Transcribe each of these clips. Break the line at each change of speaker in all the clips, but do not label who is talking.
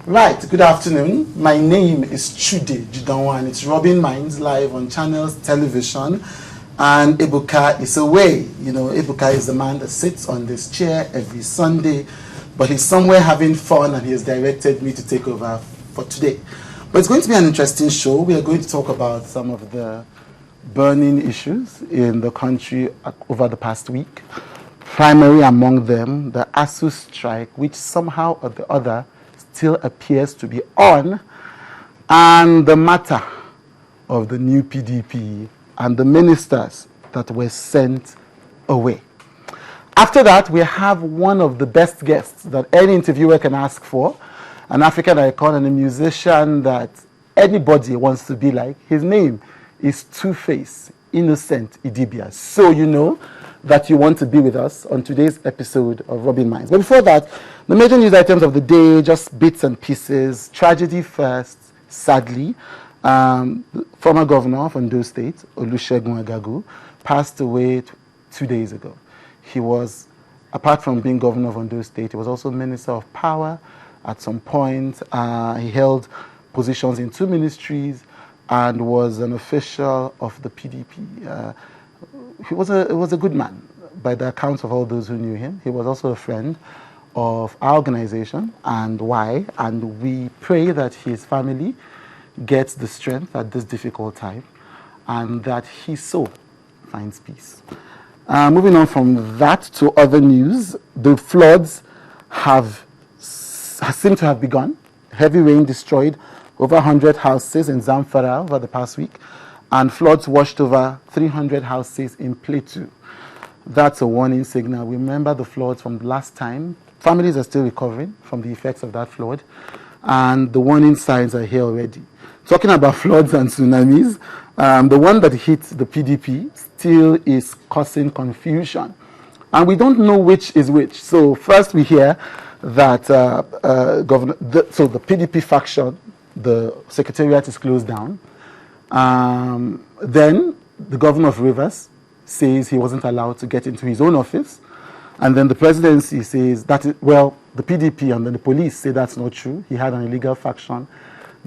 Right, good afternoon. My name is Chude Jidanwa and it's Robin Minds live on Channels Television. And Ebuka is away. You know, Ebuka is the man that sits on this chair every Sunday, but he's somewhere having fun and he has directed me to take over for today. But it's going to be an interesting show. We are going to talk about some of the burning issues in the country over the past week. Primary among them, the ASUU strike, which somehow or the other still appears to be on, and the matter of the new PDP and the ministers that were sent away. After that, we have one of the best guests that any interviewer can ask for, an African icon and a musician that anybody wants to be like. His name is Two-Face Innocent Idibia. So you know that you want to be with us on today's episode of Robin Minds. But before that, the major news items of the day, just bits and pieces. Tragedy first, sadly. The former governor of Ondo State, Olusegun Agagu, passed away 2 days ago. He was, apart from being governor of Ondo State, he was also Minister of Power at some point. He held positions in 2 ministries and was an official of the PDP. He was a good man by the accounts of all those who knew him. He was also a friend of our organization and and we pray that his family gets the strength at this difficult time and that his soul finds peace. Moving on from that to other news, the floods seem to have begun. Heavy rain destroyed over 100 houses in Zamfara over the past week, and floods washed over 300 houses in Plateau. That's a warning signal. We remember the floods from last time. Families are still recovering from the effects of that flood, and the warning signs are here already. Talking about floods and tsunamis, the one that hit the PDP still is causing confusion, and we don't know which is which. So first we hear that the PDP faction, the secretariat is closed down. Then the governor of Rivers says he wasn't allowed to get into his own office. And then the presidency says that, the PDP and then the police say that's not true. He had an illegal faction,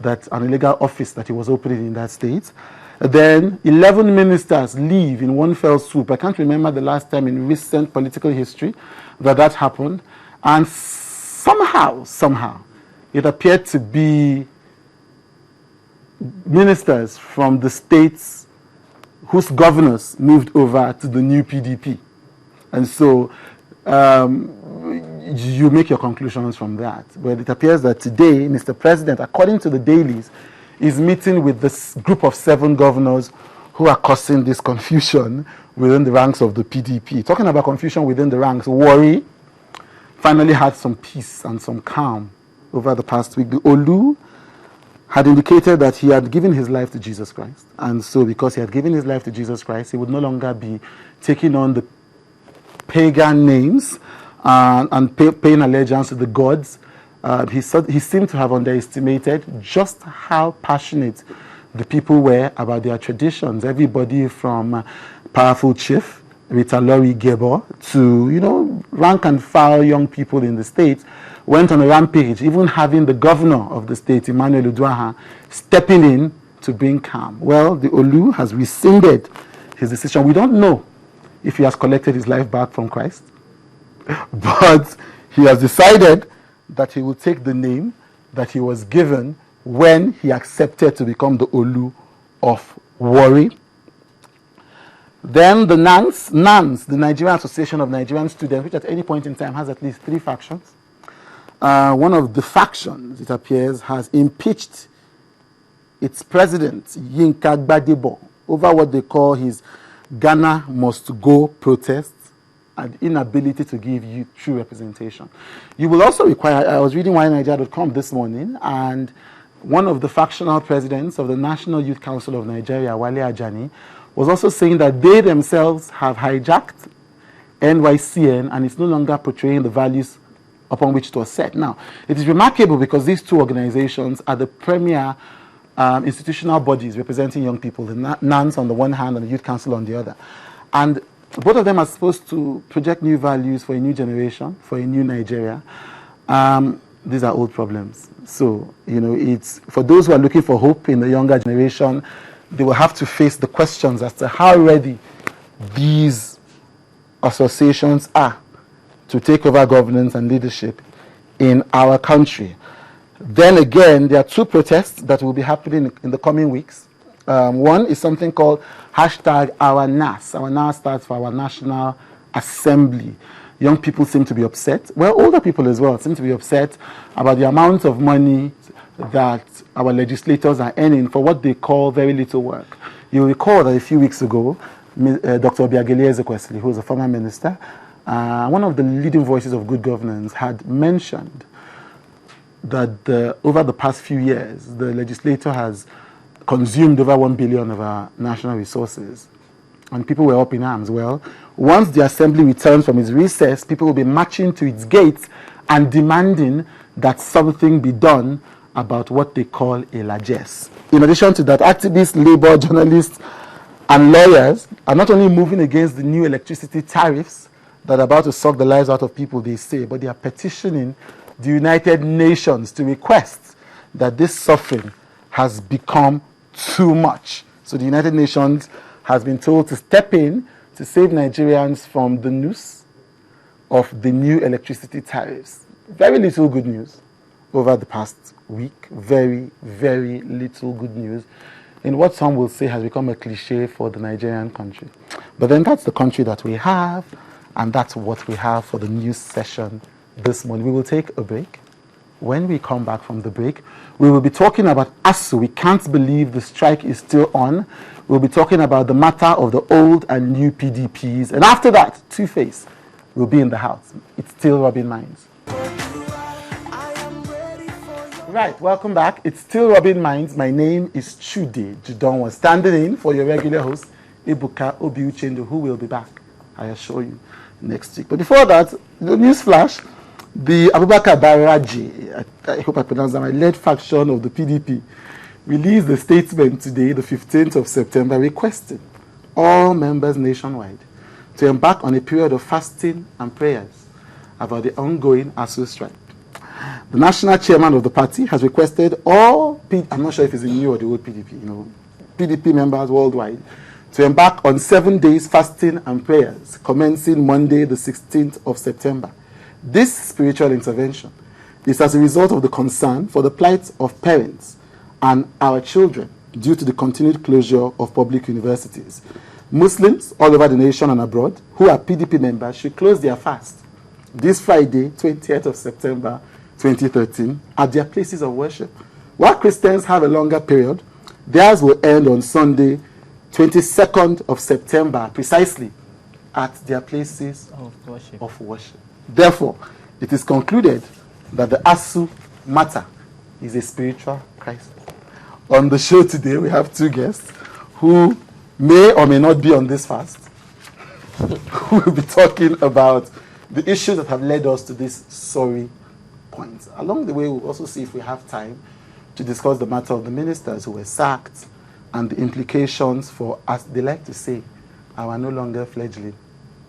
an illegal office that he was opening in that state. Then 11 ministers leave in one fell swoop. I can't remember the last time in recent political history that happened. And somehow, it appeared to be ministers from the states whose governors moved over to the new PDP. And so you make your conclusions from that. But it appears that today, Mr. President, according to the dailies, is meeting with this group of 7 governors who are causing this confusion within the ranks of the PDP. Talking about confusion within the ranks, Warri finally had some peace and some calm over the past week. The Olu had indicated that he had given his life to Jesus Christ. And so because he had given his life to Jesus Christ, he would no longer be taking on the pagan names and paying allegiance to the gods. He seemed to have underestimated just how passionate the people were about their traditions. Everybody from powerful chief, Rita Lori Gebo, to, rank and file young people in the state went on a rampage, even having the governor of the state, Emmanuel Uduaha, stepping in to bring calm. Well, the Olu has rescinded his decision. We don't know if he has collected his life back from Christ, but he has decided that he will take the name that he was given when he accepted to become the Olu of Warri. Then the NANS, the Nigerian Association of Nigerian Students, which at any point in time has at least 3 factions. One of the factions, it appears, has impeached its president, Yinka Gbadebo, over what they call his Ghana Must Go protests and inability to give you true representation. You will also require, I was reading whynigeria.com this morning, and one of the factional presidents of the National Youth Council of Nigeria, Wale Ajani, was also saying that they themselves have hijacked NYCN and it's no longer portraying the values upon which it was set. Now, it is remarkable because these 2 organizations are the premier institutional bodies representing young people, the NANS on the one hand and the Youth Council on the other. And both of them are supposed to project new values for a new generation, for a new Nigeria. these are old problems. So, it's for those who are looking for hope in the younger generation, they will have to face the questions as to how ready these associations are to take over governance and leadership in our country. Then again, there are two protests that will be happening in the coming weeks. One is something called #OurNAS. Our NAS stands for our National Assembly. Young people seem to be upset. Well, older people as well seem to be upset about the amount of money that our legislators are earning for what they call very little work. You'll recall that a few weeks ago, Dr. Obiageli Ezekwesili, who is a former minister, one of the leading voices of good governance, had mentioned that over the past few years, the legislature has consumed over 1 billion of our national resources. And people were up in arms. Well, once the assembly returns from its recess, people will be marching to its gates and demanding that something be done about what they call a largesse. In addition to that, activists, labor, journalists, and lawyers are not only moving against the new electricity tariffs that are about to suck the lives out of people, they say, but they are petitioning the United Nations to request that this suffering has become too much. So the United Nations has been told to step in to save Nigerians from the noose of the new electricity tariffs. Very little good news over the past week. Very, very little good news in what some will say has become a cliche for the Nigerian country. But then that's the country that we have, and that's what we have for the news session this morning. We will take a break. When we come back from the break, we will be talking about ASUU. We can't believe the strike is still on. We'll be talking about the matter of the old and new PDPs. And after that, Two-Face will be in the house. It's still rubbing minds. Right, welcome back. It's still rubbing minds. My name is Chude Jidonwa, standing in for your regular host, Ebuka Obiuchendo, who will be back, I assure you, next week. But before that, the news flash. The Abubakar Baraji, I hope I pronounced that right, led faction of the PDP, released a statement today, the 15th of September, requesting all members nationwide to embark on a period of fasting and prayers about the ongoing ASUU strike. The national chairman of the party has requested all, I'm not sure if it's the new or the old PDP, PDP members worldwide, to embark on 7 days fasting and prayers, commencing Monday, the 16th of September. This spiritual intervention is as a result of the concern for the plight of parents and our children due to the continued closure of public universities. Muslims all over the nation and abroad who are PDP members should close their fast this Friday, 20th of September 2013, at their places of worship. While Christians have a longer period, theirs will end on Sunday, 22nd of September, precisely at their places of worship. Therefore, it is concluded that the ASUU matter is a spiritual crisis. On the show today, we have two guests who may or may not be on this fast, who will be talking about the issues that have led us to this sorry point. Along the way, we'll also see if we have time to discuss the matter of the ministers who were sacked and the implications for, as they like to say, our no longer fledgling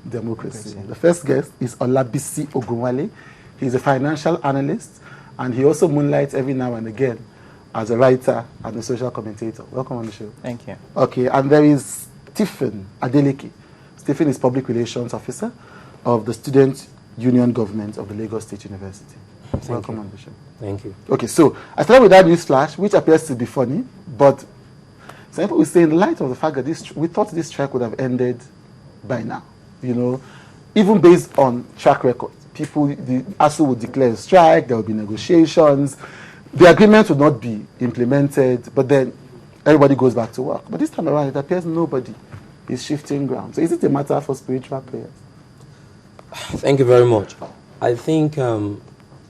democracy. The first guest is Olabisi Ogunwale. He's a financial analyst, and he also moonlights every now and again as a writer and a social commentator. Welcome on the show.
Thank you.
Okay, and there is Stephen Adeleke. Stephen is Public Relations Officer of the Student Union Government of the Lagos State University. Welcome on the show.
Thank you.
Okay, so I started with that news flash, which appears to be funny, but some people will say, in light of the fact that we thought this strike would have ended by now. Even based on track record, the ASUU would declare a strike, there will be negotiations, the agreement would not be implemented, but then everybody goes back to work. But this time around, it appears nobody is shifting ground. So is it a matter for spiritual prayers?
Thank you very much. I think the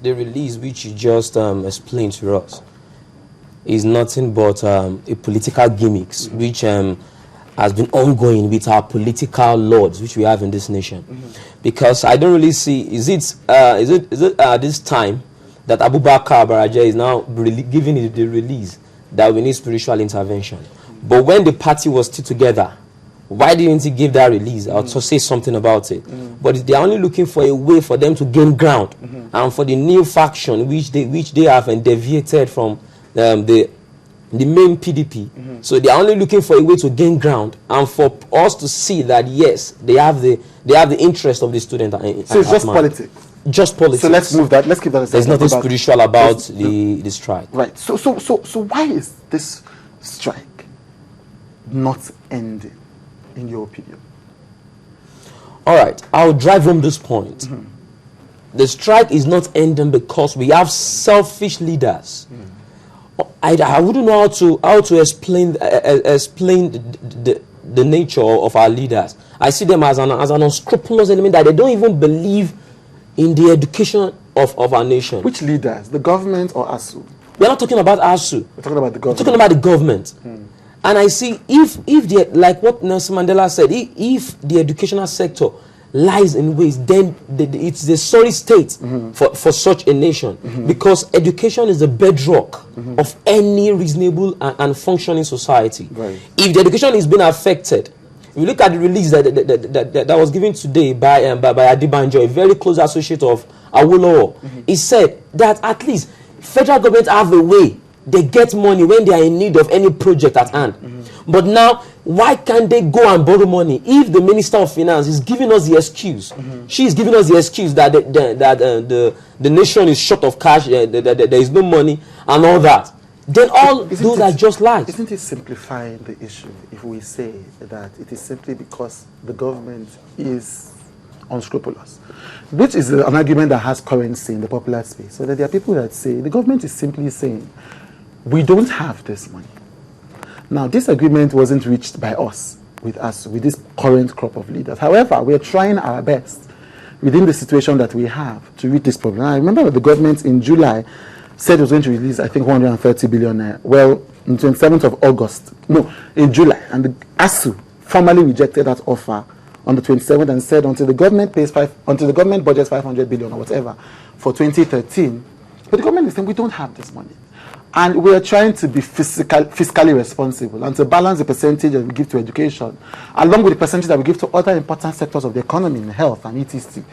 release which you just explained to us is nothing but a political gimmicks, which has been ongoing with our political lords, which we have in this nation. Because I don't really see, is it this time that Abubakar Baraja is now giving the release that we need spiritual intervention. But when the party was still together, why didn't he give that release or to say something about it? But they are only looking for a way for them to gain ground, and for the new faction which they have deviated from the main PDP. So they are only looking for a way to gain ground, and for us to see that yes, they have the interest of the student.
So it's just politics.
Just politics.
So let's move that. Let's keep that aside.
There's nothing spiritual about the strike.
Right. So why is this strike not ending, in your opinion?
All right. I'll drive home this point. The strike is not ending because we have selfish leaders. I wouldn't know how to explain the nature of our leaders. I see them as an unscrupulous element that they don't even believe in the education of our nation.
Which leaders? The government or ASUU?
We're not talking about ASUU.
We're talking about the government.
We're talking about the government. And I see if like what Nelson Mandela said, if the educational sector lies in waste, then it's the sorry state for such a nation, because education is the bedrock of any reasonable and functioning society.
Right.
If the education is being affected, if you look at the release that was given today by Adibanjo, a very close associate of Awolowo, he said that at least federal government have a way they get money when they are in need of any project at hand. But now, why can't they go and borrow money if the Minister of Finance is giving us the excuse? She is giving us the excuse that the nation is short of cash, there is no money and all that. Then all those are just lies.
Isn't it simplifying the issue if we say that it is simply because the government is unscrupulous? Which is an argument that has currency in the popular space. So that there are people that say the government is simply saying, we don't have this money. Now, this agreement wasn't reached by us, with this current crop of leaders. However, we are trying our best within the situation that we have to reach this problem. I remember that the government in July said it was going to release, I think, 130 billion. Well, on 27th of August, no, in July, and the ASUU formally rejected that offer on the 27th and said until the government budgets 500 billion or whatever for 2013, but the government is saying we don't have this money. And we are trying to be fiscally responsible and to balance the percentage that we give to education along with the percentage that we give to other important sectors of the economy, in health and etc.